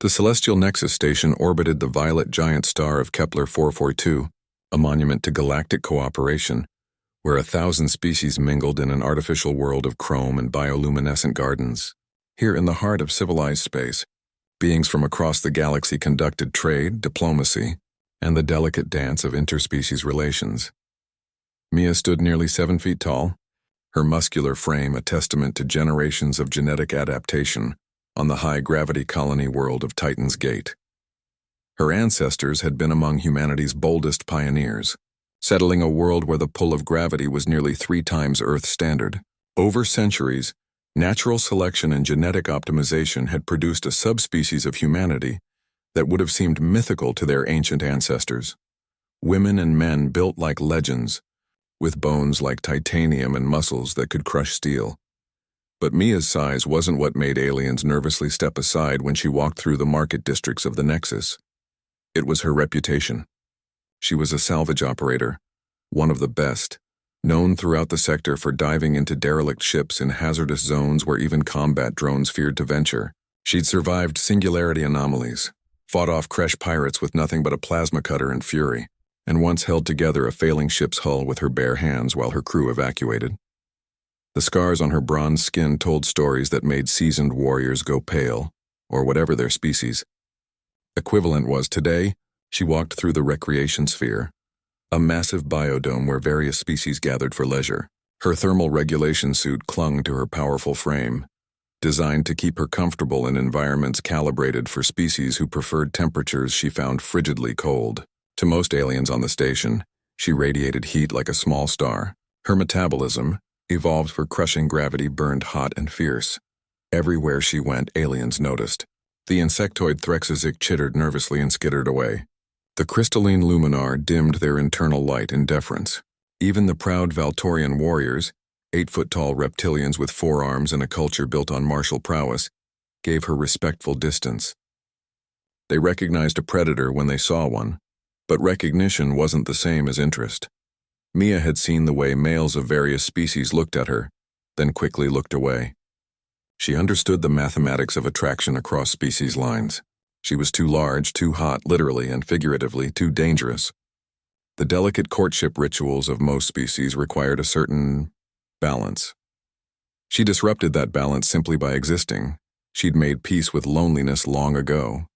The celestial nexus station orbited the violet giant star of Kepler 442, a monument to galactic cooperation, where 1,000 species mingled in an artificial world of chrome and bioluminescent gardens. Here in the heart of civilized space, beings from across the galaxy conducted trade, diplomacy, and the delicate dance of interspecies relations. Mia stood nearly 7 feet tall, her muscular frame a testament to generations of genetic adaptation on the high-gravity colony world of Titan's Gate. Her ancestors had been among humanity's boldest pioneers, settling a world where the pull of gravity was nearly 3 times Earth's standard. Over centuries, natural selection and genetic optimization had produced a subspecies of humanity that would have seemed mythical to their ancient ancestors. Women and men built like legends, with bones like titanium and muscles that could crush steel. But Mia's size wasn't what made aliens nervously step aside when she walked through the market districts of the Nexus. It was her reputation. She was a salvage operator, one of the best, known throughout the sector for diving into derelict ships in hazardous zones where even combat drones feared to venture. She'd survived singularity anomalies, fought off Kresh pirates with nothing but a plasma cutter and fury, and once held together a failing ship's hull with her bare hands while her crew evacuated. The scars on her bronze skin told stories that made seasoned warriors go pale, or whatever their species. Equivalent was today, she walked through the recreation sphere, a massive biodome where various species gathered for leisure. Her thermal regulation suit clung to her powerful frame, designed to keep her comfortable in environments calibrated for species who preferred temperatures she found frigidly cold. To most aliens on the station, she radiated heat like a small star. Her metabolism, evolved for crushing gravity, burned hot and fierce. Everywhere she went, aliens noticed. The insectoid Threxazic chittered nervously and skittered away. The crystalline luminar dimmed their internal light in deference. Even the proud Valtorian warriors, 8-foot-tall reptilians with 4 arms and a culture built on martial prowess, gave her respectful distance. They recognized a predator when they saw one, but recognition wasn't the same as interest. Mia had seen the way males of various species looked at her, then quickly looked away. She understood the mathematics of attraction across species lines. She was too large, too hot, literally and figuratively, too dangerous. The delicate courtship rituals of most species required a certain balance. She disrupted that balance simply by existing. She'd made peace with loneliness long ago.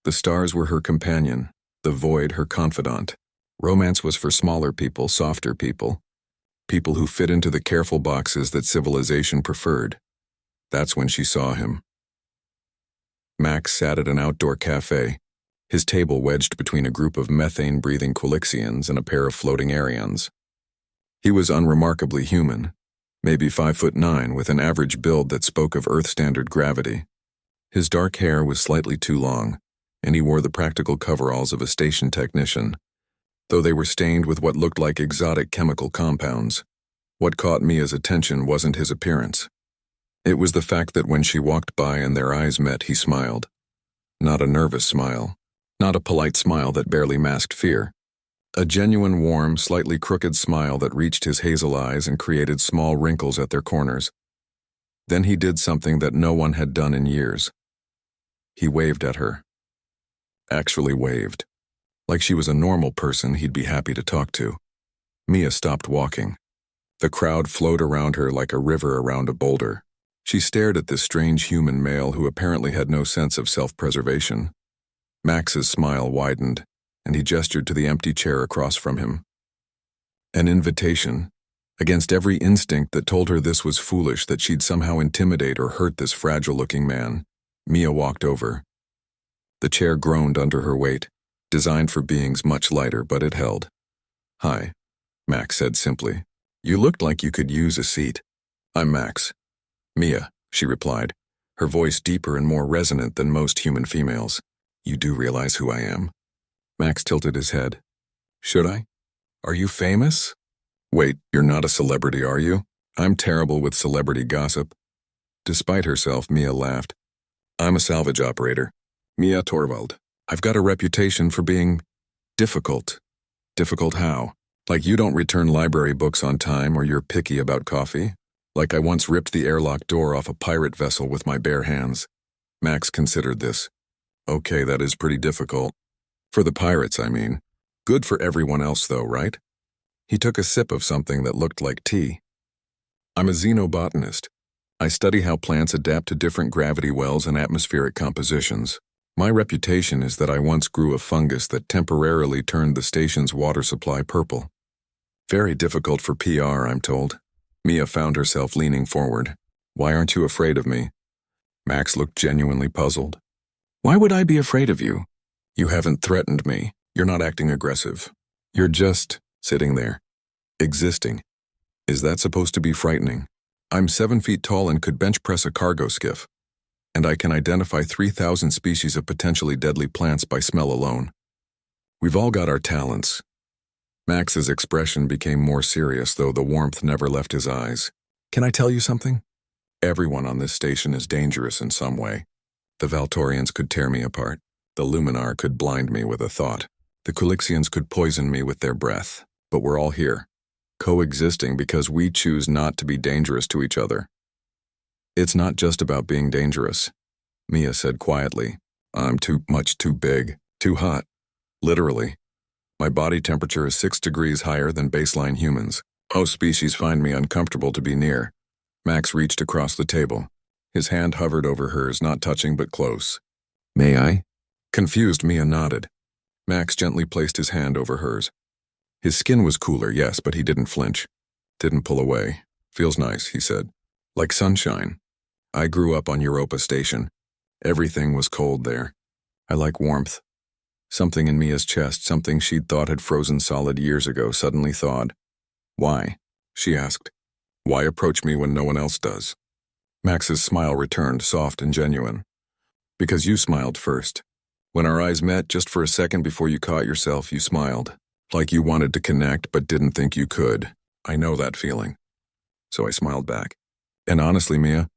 The stars were her companion, the void her confidant. Romance was for smaller people, softer people, people who fit into the careful boxes that civilization preferred. That's when she saw him. Max sat at an outdoor cafe, his table wedged between a group of methane-breathing Quilixians and a pair of floating Arians. He was unremarkably human, maybe 5'9", with an average build that spoke of Earth-standard gravity. His dark hair was slightly too long, and he wore the practical coveralls of a station technician, though they were stained with what looked like exotic chemical compounds. What caught Mia's attention wasn't his appearance. It was the fact that when she walked by and their eyes met, he smiled. Not a nervous smile, not a polite smile that barely masked fear. A genuine, warm, slightly crooked smile that reached his hazel eyes and created small wrinkles at their corners. Then he did something that no one had done in years. He waved at her. Actually waved. Like she was a normal person he'd be happy to talk to. Mia stopped walking. The crowd flowed around her like a river around a boulder. She stared at this strange human male who apparently had no sense of self-preservation. Max's smile widened, and he gestured to the empty chair across from him. An invitation, against every instinct that told her this was foolish, that she'd somehow intimidate or hurt this fragile-looking man. Mia walked over. The chair groaned under her weight, designed for beings much lighter, but it held. "Hi," Max said simply. "You looked like you could use a seat." "I'm Max." "Mia," she replied, her voice deeper and more resonant than most human females. "You do realize who I am?" Max tilted his head. "Should I? Are you famous?" "Wait, you're not a celebrity, are you? I'm terrible with celebrity gossip." Despite herself, Mia laughed. "I'm a salvage operator. Mia Torvald. I've got a reputation for being difficult." "Difficult how? Like you don't return library books on time or you're picky about coffee? Like I once ripped the airlock door off a pirate vessel with my bare hands." Max considered this. Okay, that is pretty difficult. For the pirates, I mean. Good for everyone else, though, right? He took a sip of something that looked like tea. I'm a xenobotanist. I study how plants adapt to different gravity wells and atmospheric compositions. My reputation is that I once grew a fungus that temporarily turned the station's water supply purple. Very difficult for PR, I'm told. Mia found herself leaning forward. Why aren't you afraid of me? Max looked genuinely puzzled. Why would I be afraid of you? You haven't threatened me. You're not acting aggressive. You're just sitting there. Existing. Is that supposed to be frightening? I'm 7 feet tall and could bench press a cargo skiff. And I can identify 3,000 species of potentially deadly plants by smell alone. We've all got our talents. Max's expression became more serious, though the warmth never left his eyes. Can I tell you something? Everyone on this station is dangerous in some way. The Valtorians could tear me apart. The Luminar could blind me with a thought. The Kulixians could poison me with their breath. But we're all here, coexisting because we choose not to be dangerous to each other. It's not just about being dangerous, Mia said quietly. I'm too big, too hot. Literally. My body temperature is 6 degrees higher than baseline humans. Most species find me uncomfortable to be near. Max reached across the table. His hand hovered over hers, not touching but close. May I? Confused, Mia nodded. Max gently placed his hand over hers. His skin was cooler, yes, but he didn't flinch. Didn't pull away. Feels nice, he said. Like sunshine. I grew up on Europa Station. Everything was cold there. I like warmth. Something in Mia's chest, something she'd thought had frozen solid years ago, suddenly thawed. Why? She asked. Why approach me when no one else does? Max's smile returned, soft and genuine. Because you smiled first. When our eyes met, just for a second before you caught yourself, you smiled. Like you wanted to connect but didn't think you could. I know that feeling. So I smiled back. And honestly, Mia,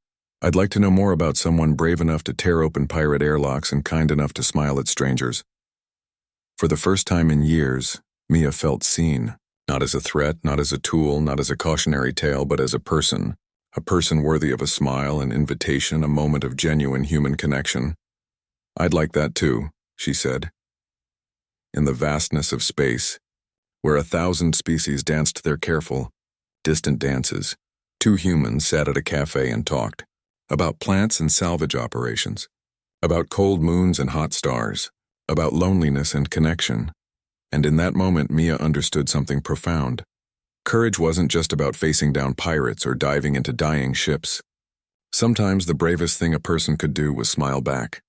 I'd like to know more about someone brave enough to tear open pirate airlocks and kind enough to smile at strangers. For the first time in years, Mia felt seen. Not as a threat, not as a tool, not as a cautionary tale, but as a person worthy of a smile, an invitation, a moment of genuine human connection. I'd like that too, she said. In the vastness of space, where 1,000 species danced their careful, distant dances, 2 humans sat at a cafe and talked about plants and salvage operations, about cold moons and hot stars, about loneliness and connection. And in that moment, Mia understood something profound. Courage wasn't just about facing down pirates or diving into dying ships. Sometimes the bravest thing a person could do was smile back.